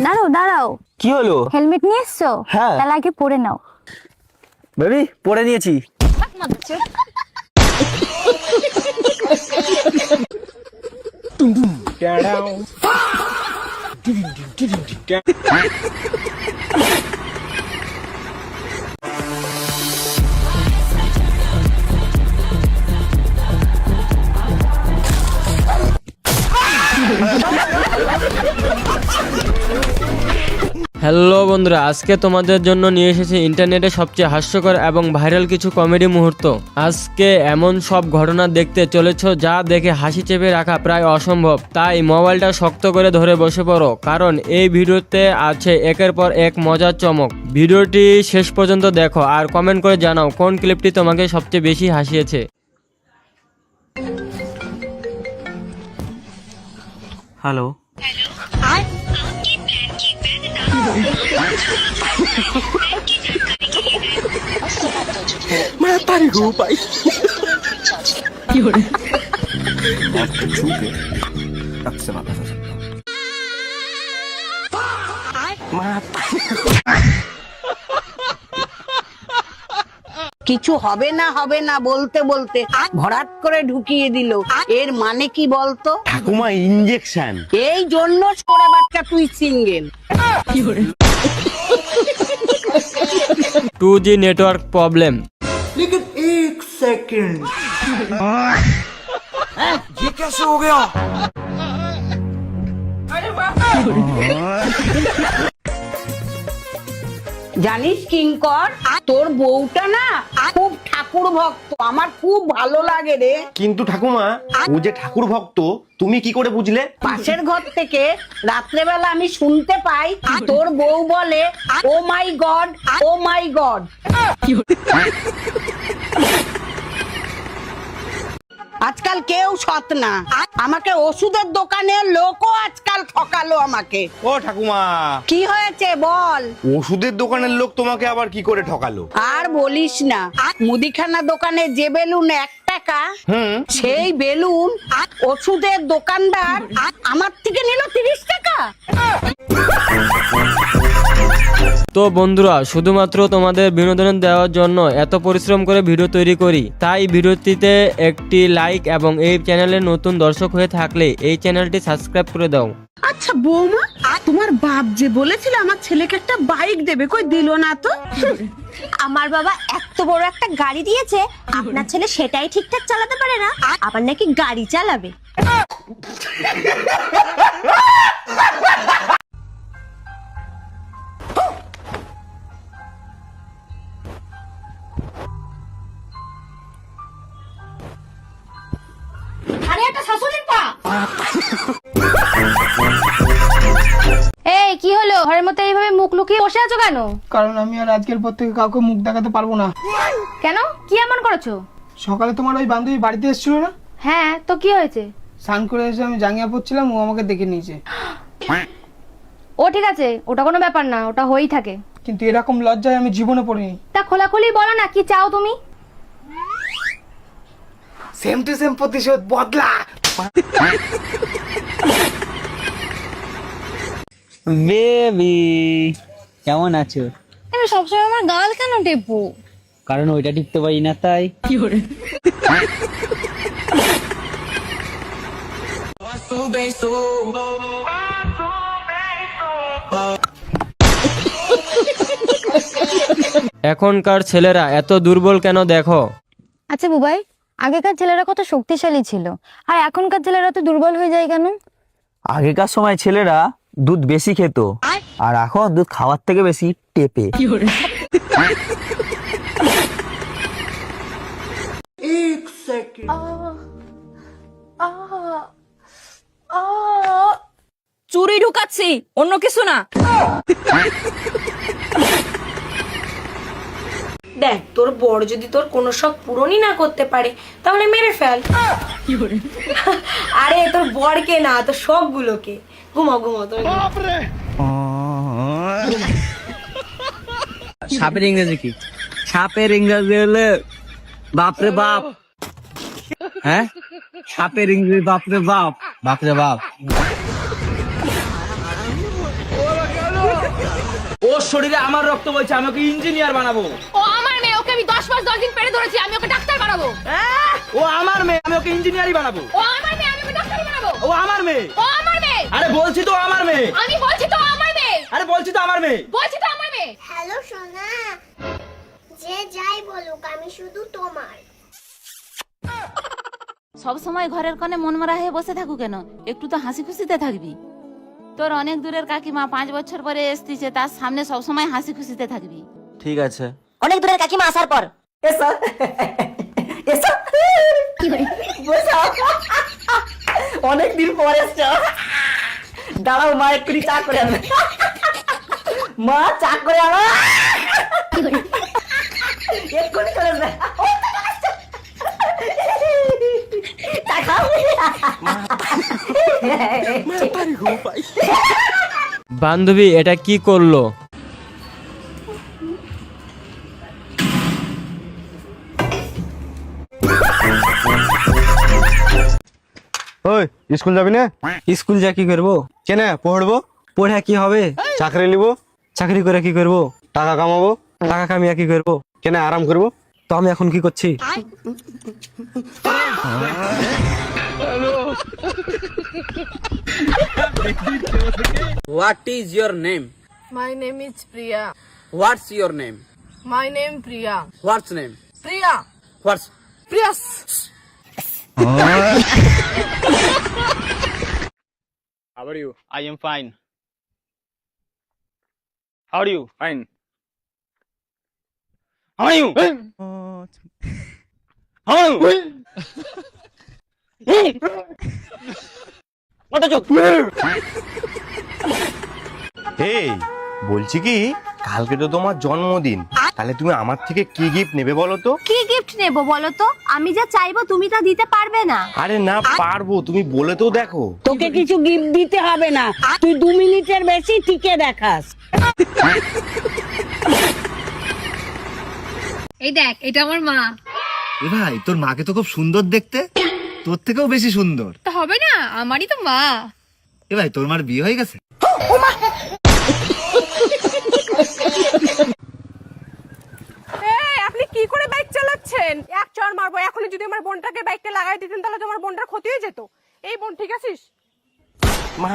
দাঁড়াও দাঁড়াও, কি হলো? হেলমেট নিয়ে এসছো? হ্যাঁ। তাহলে আগে পরে নাও। বেবি পরে নিয়েছি। হ্যালো বন্ধুরা, আজকে তোমাদের জন্য নিয়ে এসেছি ইন্টারনেটে সবচেয়ে হাস্যকর এবং ভাইরাল কিছু কমেডি মুহূর্ত। আজকে এমন সব ঘটনা দেখতে চলেছ যা দেখে হাসি চেপে রাখা প্রায় অসম্ভব। তাই মোবাইলটা শক্ত করে ধরে বসে পড়ো, কারণ এই ভিডিওতে আছে একের পর এক মজার চমক। ভিডিওটি শেষ পর্যন্ত দেখো আর কমেন্ট করে জানাও কোন ক্লিপটি তোমাকে সবচেয়ে বেশি হাসিয়েছে। হ্যালো। मैं तारी हो पाई छू के तब से वापस आ सकता हूँ। কিছু হবে না বলতে বলতে ভরাট করে ঢুকিয়ে দিল, এর মানে কি বলতো? ঠাকুমা ইঞ্জেকশন। এই জন্য সরে বাচ্চা তুই সিঙ্গেল। 2G network problem. लेकिन एक सेकंड ये कैसे हो गया? জানিস কিঙ্কর, তোর বউটা না খুব ঠাকুর ভক্ত, আমার খুব ভালো লাগে রে। কিন্তু ঠাকুমা, ও যে ঠাকুর ভক্ত তুমি কি করে বুঝলে? পাশের ঘর থেকে রাত্রেবেলা আমি শুনতে পাই তোর বউ বলে, ও মাই গড, ও মাই গড। আজকাল কেউ সৎ না, আমাকে ওষুধের দোকানের লোকও আজকাল ঠকালো আমাকে। ও ঠাকুমা, কি হয়েছে বল? ওষুধের দোকানের লোক তোমাকে আবার কি করে ঠকালো? আর বলিস না, মুদিখানা দোকানে যে বেলুন 1 টাকা, সেই বেলুন ওষুধের দোকানদার আমার থেকে নিল 30 টাকা। তো বন্ধুরা, শুধুমাত্র তোমাদের বিনোদন দেওয়ার জন্য এত পরিশ্রম করে ভিডিও তৈরি করি, তাই ভিডিওটিতে একটি লাইক এবং এই চ্যানেলে নতুন দর্শক হয়ে থাকলে এই চ্যানেলটি সাবস্ক্রাইব করে দাও। আচ্ছা বৌমা, তোমার বাপ যে বলেছিল আমার ছেলেকে একটা বাইক দেবে, কই দিল না তো? আমার বাবা এত বড় একটা গাড়ি দিয়েছে, আপনার ছেলে সেটাই ঠিকঠাক চালাতে পারে না, আবার নাকি গাড়ি চালাবে। আরে একটা শাশুড়ির পা। এই কি হলো, ঘরের মধ্যে এইভাবে মুখ লুকিয়ে বসে আছো কেন? কারণ আমি আর আজকের পর থেকে কাউকে মুখ দেখাতে পারবো না। কেন, কি এমন করেছো? সকালে তোমার ওই বান্ধবী বাড়িতে এসেছিল না? হ্যাঁ, তো কি হয়েছে? স্নান করে এসে আমি জাঙ্গিয়া পরছিলাম, ও আমাকে দেখে নিয়েছে। ও ঠিক আছে, ওটা কোনো ব্যাপার না, ওটা হয়েই থাকে। কিন্তু এরকম লজ্জায় আমি জীবনে পড়িনি। তা খোলাখুলি বলো না, কি চাও তুমি? সেম টু সেম প্রতিশোধ বদলা। বেবি কেমন আছো? তুমি সবসময় আমার গাল কেন টেপো? কারণ ওইটা টিপতে পারি না তাই। এখনকার ছেলেরা এত দুর্বল কেন দেখো। আচ্ছা বুবাই, আগেকার ছেলেরা কত শক্তিশালী ছিল, আর এখনকার ছেলেরা তো দুর্বল হয়ে যায় কেন? আগেকার সময় ছেলেরা দুধ বেশি খেত, আর এখন দুধ খাওয়ার থেকে বেশি টেপে। চুরি ঢুকাচ্ছি, অন্য কিছু না। দেখ, তোর বর যদি তোর কোনো শখ পূরণই না করতে পারে তাহলে মেরে ফেল। আরে তোর বরকে না, তোর শখ গুলোকে। ঘুমাও ঘুমাও তুমি। সাপের ইংরেজি কি? সাপের ইংরেজি হলে বাপরে বাপ। হ্যাঁ, সাপের ইংরেজি বাপরে বাপ। বাপরে বাপ। শরীরে আমার রক্ত বইছে, আমি ওকে ইঞ্জিনিয়ার বানাবো। ও আমার মেয়ে, ওকে আমি 10 মাস 10 দিন পেটে ধরেছি, আমি ওকে ডাক্তার বানাবো। ও আমার মেয়ে, আমি ওকে ইঞ্জিনিয়ারই বানাবো। ও আমার মেয়ে, আমি ওকে ডাক্তার বানাবো। ও আমার মেয়ে। ও আমার মেয়ে। আরে বলছি তো আমার মেয়ে। আমি বলছি তো আমার মেয়ে। আরে বলছি তো আমার মেয়ে। বলছি তো আমার মেয়ে। হ্যালো সোনা, যে যাই বলুক আমি শুধু তোমার। সব সময় ঘরের কোণে মনমরা হয়ে বসে থাকু কেন? একটু তো হাসি খুশিতে থাকবি। তোর অনেক দূরের কাকিমা 5 বছর পরে এসেছে, তার সামনে সব সময় হাসি খুশিতে থাকবি। ঠিক আছে। অনেক দূরের কাকিমা আসার পর এসো এসো, বসো, অনেক দিন পর এসছো। দাঁড়াও, মা একটু চা করে আনবে। মা চা করে আনো, এক্ষুনি করে আনবে। চা খাও। বান্ধবী এটা কি করলো? ওই স্কুল যাবি না? স্কুল যা কি করবো? কেন পড়বো? পড়ে কি হবে? চাকরি নিব, চাকরি করে কি করবো? টাকা কামাবো। টাকা কামিয়ে কি করবো? কেন আরাম করবো? তো আমি এখন কি করছি? What is your name? My name is Priya. What's your name? My name Priya. What's name? Priya. What's Priya. How are you? I am fine. How are you? Fine. How are you? How are you? What are you? এই বলছি কি, কালকে তো তোমার জন্মদিন, তাহলে তুমি আমার থেকে কি গিফট নেবে বলো তো? কি গিফট নেব বলো তো? আমি যা চাইবো তুমি তা দিতে পারবে না। আরে না পারবো, তুমি বলে তো দেখো। তোকে কিছু গিফট দিতে হবে না, তুই 2 মিনিটের বেশি টিকে দেখাস। এই দেখ, এটা আমার মা। এ ভাই, তোর মাকে তো খুব সুন্দর দেখতে, তোর থেকেও বেশি সুন্দর। তা হবে না, আমারই তো মা। এ ভাই, তোর মার বিয়ে হয়ে গেছে? আপনি কি করে বাইক চালাচ্ছেন? এক চড় মারবো। এখনই যদি আমার বোনটাকে বাইকটা লাগাই দিতেন তাহলে তোমার বোনটার ক্ষতি হয়ে যেত। এই বোন, ঠিক আছিস? মা